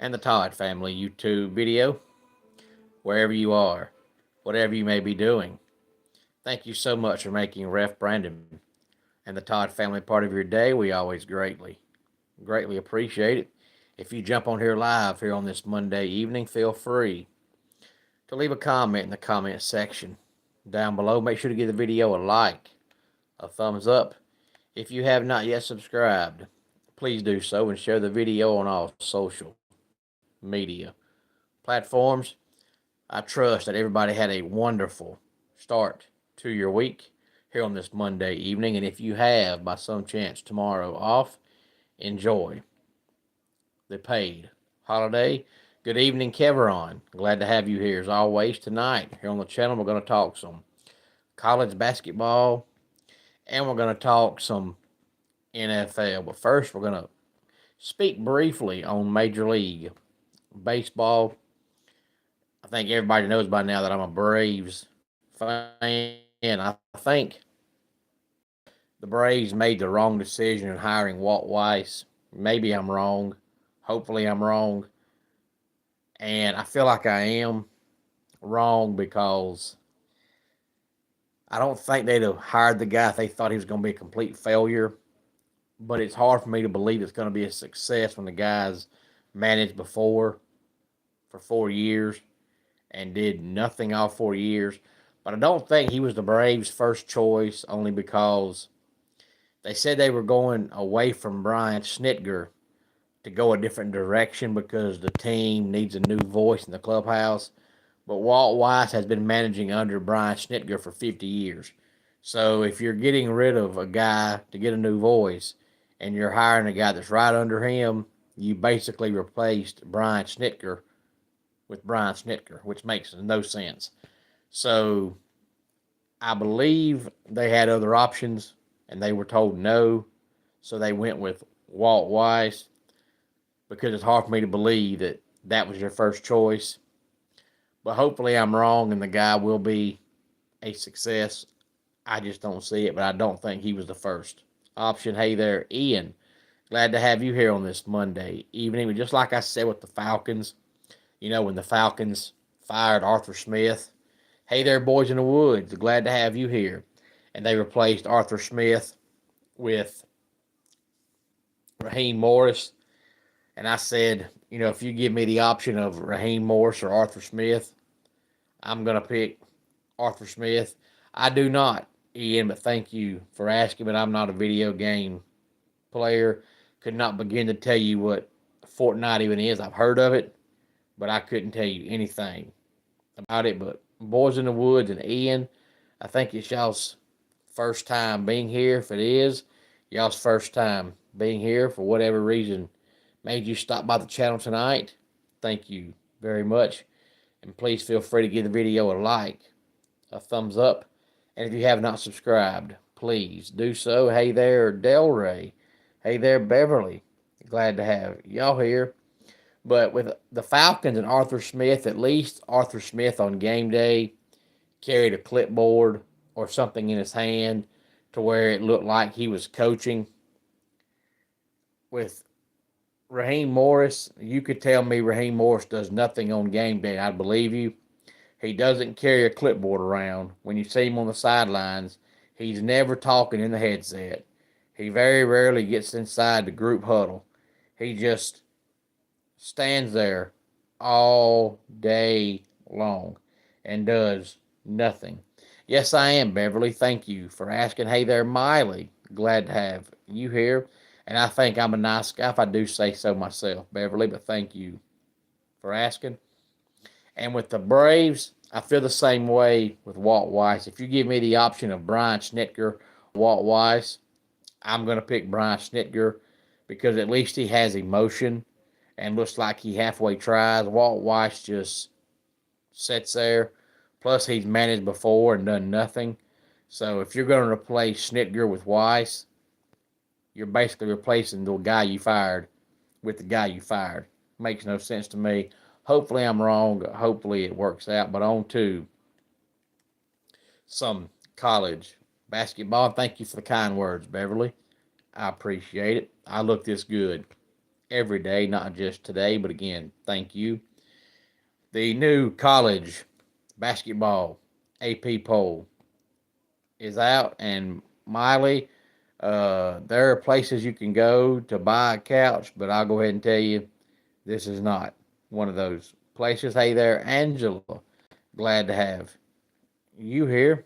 and the Todd Family YouTube video, wherever you are, whatever you may be doing. Thank you so much for making Ref Brandon and the Todd Family part of your day. We always greatly appreciate it. If you jump on here live here on this Monday evening, feel free to leave a comment in the comment section down below. Make sure to give the video a like, a thumbs up. If you have not yet subscribed, please do so and share the video on all social media platforms. I trust that everybody had a wonderful start to your week here on this Monday evening. And if you have, by some chance, tomorrow off, enjoy the paid holiday. Good evening, Keveron. Glad to have you here as always tonight. Here on the channel, we're going to talk some college basketball and we're going to talk some NFL. But first, we're going to speak briefly on Major League Baseball. I think everybody knows by now that I'm a Braves fan. I think the Braves made the wrong decision in hiring Walt Weiss. Maybe I'm wrong. Hopefully, I'm wrong. And I feel like I am wrong because I don't think they'd have hired the guy if they thought he was going to be a complete failure. But it's hard for me to believe it's going to be a success when the guy's managed before for 4 years and did nothing all 4 years. But I don't think he was the Braves' first choice only because they said they were going away from Brian Snitker to go a different direction because the team needs a new voice in the clubhouse. But Walt Weiss has been managing under Brian Snitker for 50 years. So if you're getting rid of a guy to get a new voice and you're hiring a guy that's right under him, you basically replaced Brian Snitker with Brian Snitker, which makes no sense. So I believe they had other options and they were told no. So they went with Walt Weiss because it's hard for me to believe that that was your first choice. But hopefully I'm wrong and the guy will be a success. I just don't see it, but I don't think he was the first option. Hey there, Ian. Glad to have you here on this Monday evening. Just like I said with the Falcons, when the Falcons fired Arthur Smith. Hey there, boys in the woods. Glad to have you here. And they replaced Arthur Smith with Raheem Morris. And I said, if you give me the option of Raheem Morris or Arthur Smith, I'm going to pick Arthur Smith. I do not, Ian, but thank you for asking. But I'm not a video game player. Could not begin to tell you what Fortnite even is. I've heard of it, but I couldn't tell you anything about it. But Boys in the Woods and Ian, I think it's y'all's first time being here. If it is, y'all's first time being here for whatever reason made you stop by the channel tonight. Thank you very much. And please feel free to give the video a like, a thumbs up. And if you have not subscribed, please do so. Hey there, Delray. Hey there, Beverly. Glad to have y'all here. But with the Falcons and Arthur Smith, at least Arthur Smith on game day carried a clipboard or something in his hand to where it looked like he was coaching. With Raheem Morris, you could tell me Raheem Morris does nothing on game day. I'd believe you. He doesn't carry a clipboard around. When you see him on the sidelines, he's never talking in the headset. He very rarely gets inside the group huddle. He just stands there all day long and does nothing. Yes, I am, Beverly. Thank you for asking. Hey there, Miley. Glad to have you here. And I think I'm a nice guy if I do say so myself, Beverly, but thank you for asking. And with the Braves, I feel the same way with Walt Weiss. If you give me the option of Brian Snitker, Walt Weiss, I'm going to pick Brian Snitker because at least he has emotion and looks like he halfway tries. Walt Weiss just sits there. Plus, he's managed before and done nothing. So if you're going to replace Snitker with Weiss, you're basically replacing the guy you fired with the guy you fired. Makes no sense to me. Hopefully I'm wrong. Hopefully it works out. But on to some college basketball. Thank you for the kind words, Beverly. I appreciate it. I look this good every day, not just today, but again, thank you. The new college basketball AP poll is out, and Miley, there are places you can go to buy a couch, but I'll go ahead and tell you this is not one of those places. Hey there, Angela. Glad to have you here.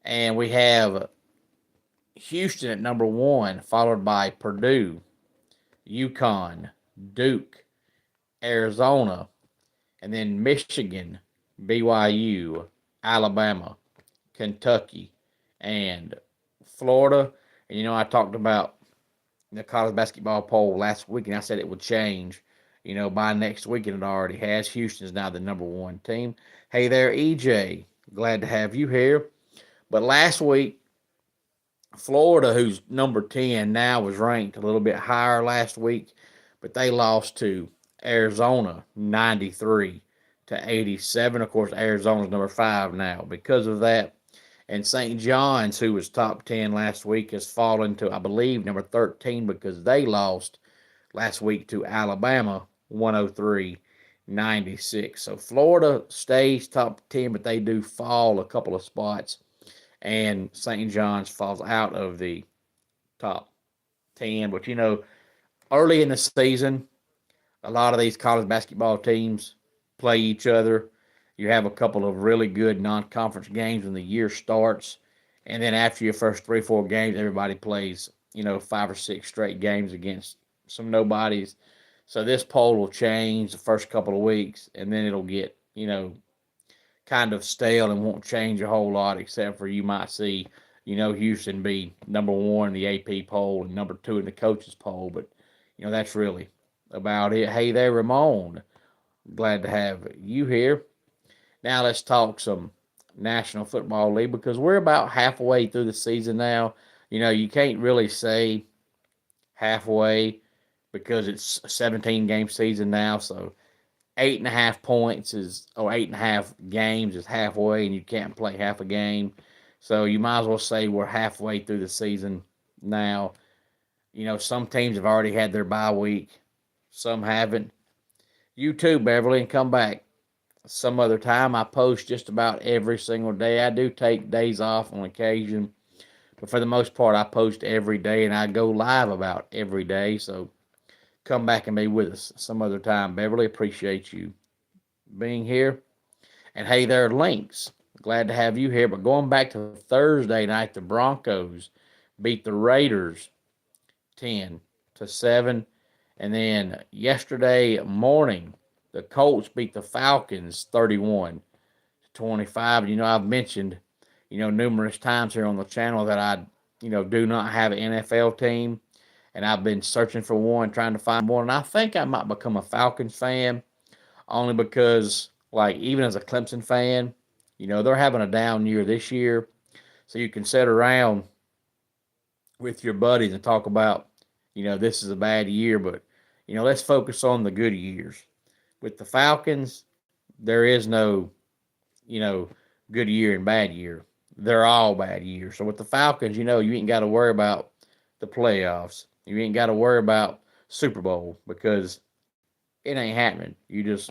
And we have Houston at number one, followed by Purdue, UConn, Duke, Arizona, and then Michigan, BYU, Alabama, Kentucky, and Florida. And I talked about the college basketball poll last week, and I said it would change. By next week, and it already has. Houston's now the number one team. Hey there, EJ. Glad to have you here. But last week, Florida, who's number 10 now, was ranked a little bit higher last week, but they lost to Arizona 93-87. Of course, Arizona's number 5 now because of that. And St. John's, who was top 10 last week, has fallen to, I believe, number 13 because they lost last week to Alabama 103-96. So Florida stays top 10, but they do fall a couple of spots. And St. John's falls out of the top 10. But, early in the season, a lot of these college basketball teams play each other. You have a couple of really good non-conference games when the year starts. And then after your first 3-4 games, everybody plays, 5 or 6 straight games against some nobodies. So this poll will change the first couple of weeks, and then it'll get, kind of stale and won't change a whole lot, except for you might see, Houston be number one in the AP poll and number 2 in the coaches poll. But, that's really about it. Hey there, Ramon. Glad to have you here. Now let's talk some National Football League because we're about halfway through the season now. You can't really say halfway because it's a 17-game season now. So 8.5 points or 8.5 games is halfway, and you can't play half a game. So you might as well say we're halfway through the season now. Some teams have already had their bye week. Some haven't. You too, Beverly, and come back some other time. I post just about every single day. I do take days off on occasion, but for the most part, I post every day, and I go live about every day. So come back and be with us some other time. Beverly, appreciate you being here. And hey there, Lynx. Glad to have you here. But going back to Thursday night, the Broncos beat the Raiders 10-7. And then yesterday morning, the Colts beat the Falcons 31-25. I've mentioned, numerous times here on the channel that I, do not have an NFL team. And I've been searching for one, trying to find one. And I think I might become a Falcons fan only because, even as a Clemson fan, they're having a down year this year. So you can sit around with your buddies and talk about, this is a bad year, but, let's focus on the good years. With the Falcons, there is no, good year and bad year. They're all bad years. So with the Falcons, you ain't got to worry about the playoffs. You ain't got to worry about Super Bowl because it ain't happening. You just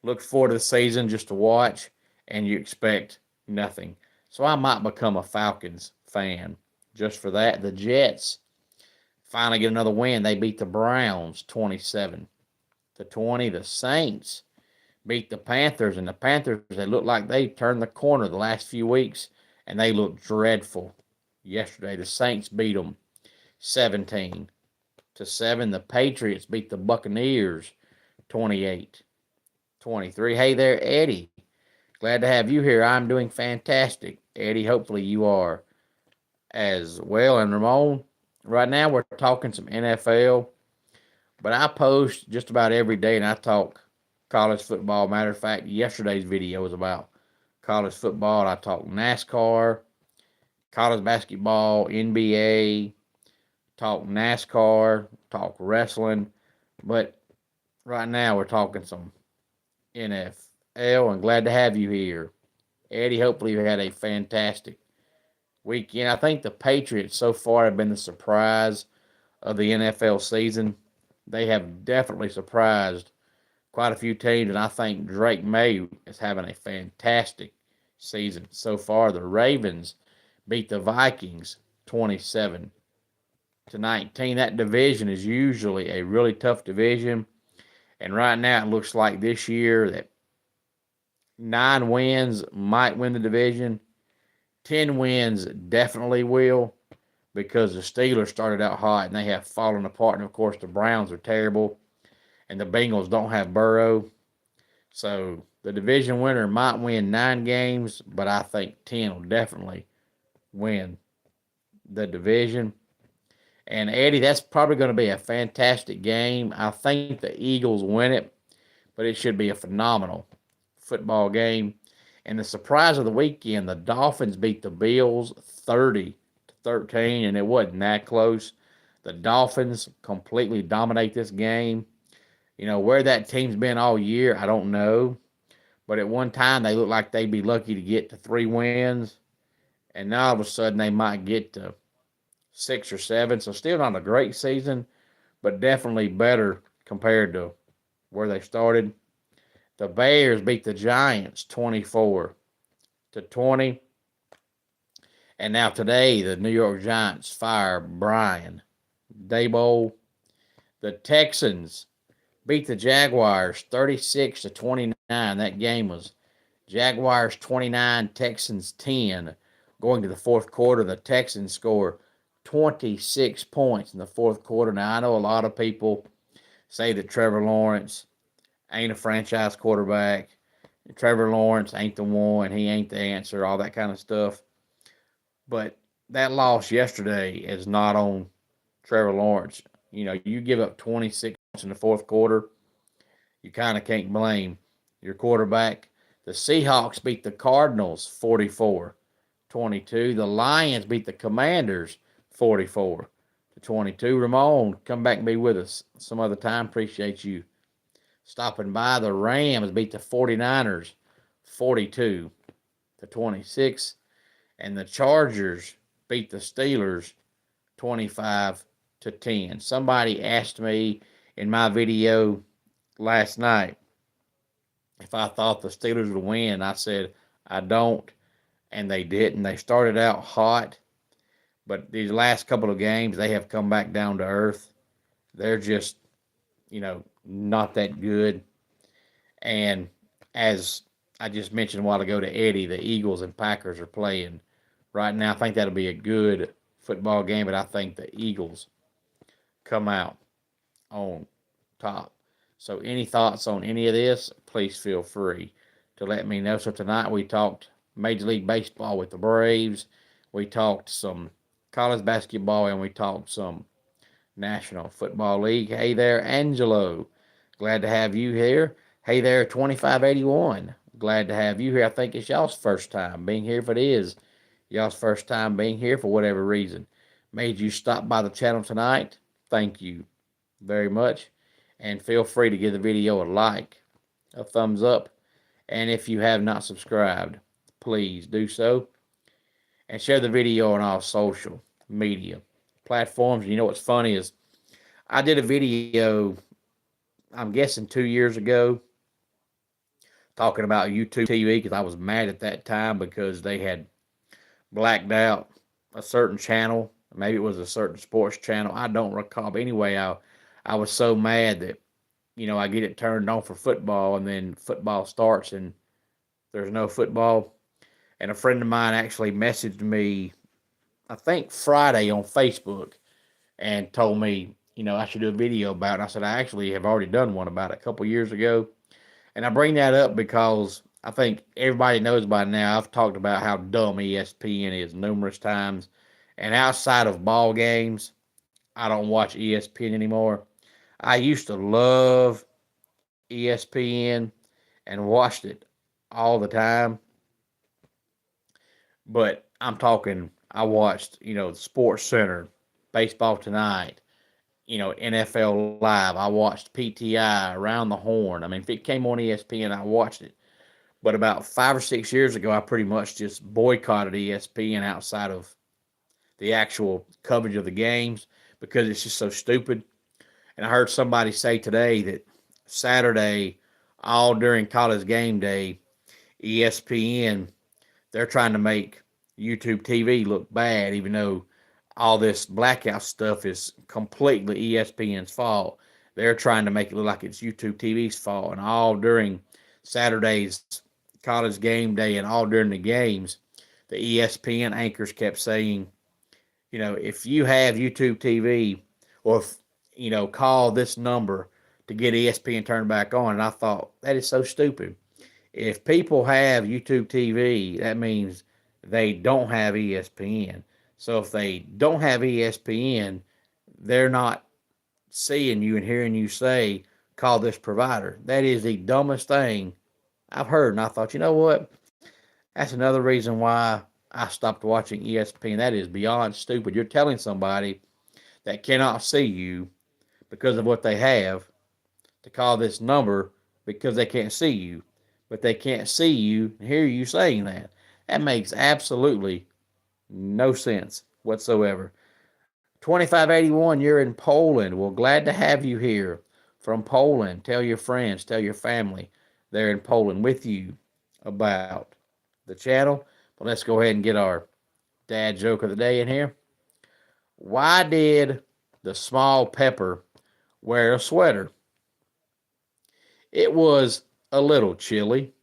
look forward to the season just to watch, and you expect nothing. So I might become a Falcons fan just for that. The Jets finally get another win. They beat the Browns 27-20. The Saints beat the Panthers, and the Panthers, they look like they turned the corner the last few weeks, and they looked dreadful yesterday. The Saints beat them 17-7. The Patriots beat the Buccaneers 28-23. Hey there, Eddie. Glad to have you here. I'm doing fantastic. Eddie, hopefully you are as well. And Ramon, right now we're talking some NFL, but I post just about every day and I talk college football. Matter of fact, yesterday's video was about college football. I talk NASCAR, college basketball, NBA, talk NASCAR, talk wrestling, but right now we're talking some NFL, and glad to have you here. Eddie, hopefully you had a fantastic weekend. I think the Patriots so far have been the surprise of the NFL season. They have definitely surprised quite a few teams, and I think Drake May is having a fantastic season so far. The Ravens beat the Vikings 27-19. That division is usually a really tough division, and right now it looks like this year that 9 wins might win the division. 10 wins definitely will because the Steelers started out hot and they have fallen apart. And of course, the Browns are terrible and the Bengals don't have Burrow. So the division winner might win 9 games, but I think 10 will definitely win the division. And Eddie, that's probably going to be a fantastic game. I think the Eagles win it, but it should be a phenomenal football game. And the surprise of the weekend, the Dolphins beat the Bills 30-13, and it wasn't that close. The Dolphins completely dominate this game. Where that team's been all year, I don't know. But at one time, they looked like they'd be lucky to get to 3 wins. And now all of a sudden, they might get to 6 or 7. So still not a great season, but definitely better compared to where they started. The Bears beat the Giants 24-20. And now today, the New York Giants fire Brian Daboll. The Texans beat the Jaguars 36-29. That game was Jaguars 29, Texans 10. Going to the fourth quarter, the Texans score 26 points in the fourth quarter. Now, I know a lot of people say that Trevor Lawrence ain't a franchise quarterback. Trevor Lawrence ain't the one. He ain't the answer, all that kind of stuff. But that loss yesterday is not on Trevor Lawrence. You give up 26 points in the fourth quarter, you kind of can't blame your quarterback. The Seahawks beat the Cardinals 44-22. The Lions beat the Commanders 44-22. Ramon, come back and be with us some other time. Appreciate you stopping by. The Rams beat the 49ers 42-26. And the Chargers beat the Steelers 25-10. Somebody asked me in my video last night if I thought the Steelers would win. I said, I don't, and they didn't. They started out hot, but these last couple of games, they have come back down to earth. They're just, not that good. And as I just mentioned a while ago to Eddie, the Eagles and Packers are playing right now. I think that'll be a good football game, but I think the Eagles come out on top. So any thoughts on any of this, please feel free to let me know. So tonight we talked Major League Baseball with the Braves. We talked some college basketball, and we talked some National Football League. Hey there, Angelo. Glad to have you here. Hey there, 2581. Glad to have you here. I think it's y'all's first time being here. If it is y'all's first time being here for whatever reason made you stop by the channel tonight, thank you very much. And feel free to give the video a like, a thumbs up. And if you have not subscribed, please do so. And share the video on all social media platforms. And you know what's funny is I did a video, I'm guessing 2 years ago, talking about YouTube TV because I was mad at that time because they had blacked out a certain channel. Maybe it was a certain sports channel. I don't recall. But anyway, I was so mad that, I get it turned on for football, and then football starts and there's no football. And a friend of mine actually messaged me, I think Friday on Facebook, and told me, I should do a video about it. And I said, I actually have already done one about it a couple years ago. And I bring that up because I think everybody knows by now I've talked about how dumb ESPN is numerous times. And outside of ball games, I don't watch ESPN anymore. I used to love ESPN and watched it all the time. But I'm talking, I watched, Sports Center, Baseball Tonight, NFL Live. I watched PTI, Around the Horn. I mean, if it came on ESPN, I watched it. But about 5 or 6 years ago, I pretty much just boycotted ESPN outside of the actual coverage of the games because it's just so stupid. And I heard somebody say today that Saturday, all during college game day, ESPN, they're trying to make YouTube TV look bad, even though all this blackout stuff is completely ESPN's fault. They're trying to make it look like it's YouTube TV's fault. And all during Saturday's college game day and all during the games, the ESPN anchors kept saying, if you have YouTube TV or if, call this number to get ESPN turned back on. And I thought, that is so stupid. If people have YouTube TV, that means they don't have ESPN. So if they don't have ESPN, they're not seeing you and hearing you say, call this provider. That is the dumbest thing I've heard. And I thought, you know what? That's another reason why I stopped watching ESPN. That is beyond stupid. You're telling somebody that cannot see you because of what they have to call this number because they can't see you. But they can't see you and hear you saying that. That makes absolutely no sense whatsoever. 2581, you're in Poland. Well, glad to have you here from Poland. Tell your friends, tell your family they're in Poland with you about the channel. But let's go ahead and get our dad joke of the day in here. Why did the small pepper wear a sweater? It was a little chilly.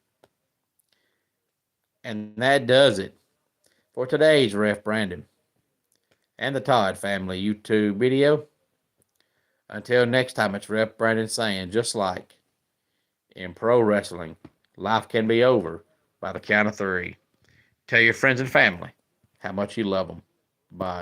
And that does it for today's Ref Brandon and the Todd Family YouTube video. Until next time, it's Ref Brandon saying, just like in pro wrestling, life can be over by the count of three. Tell your friends and family how much you love them. Bye.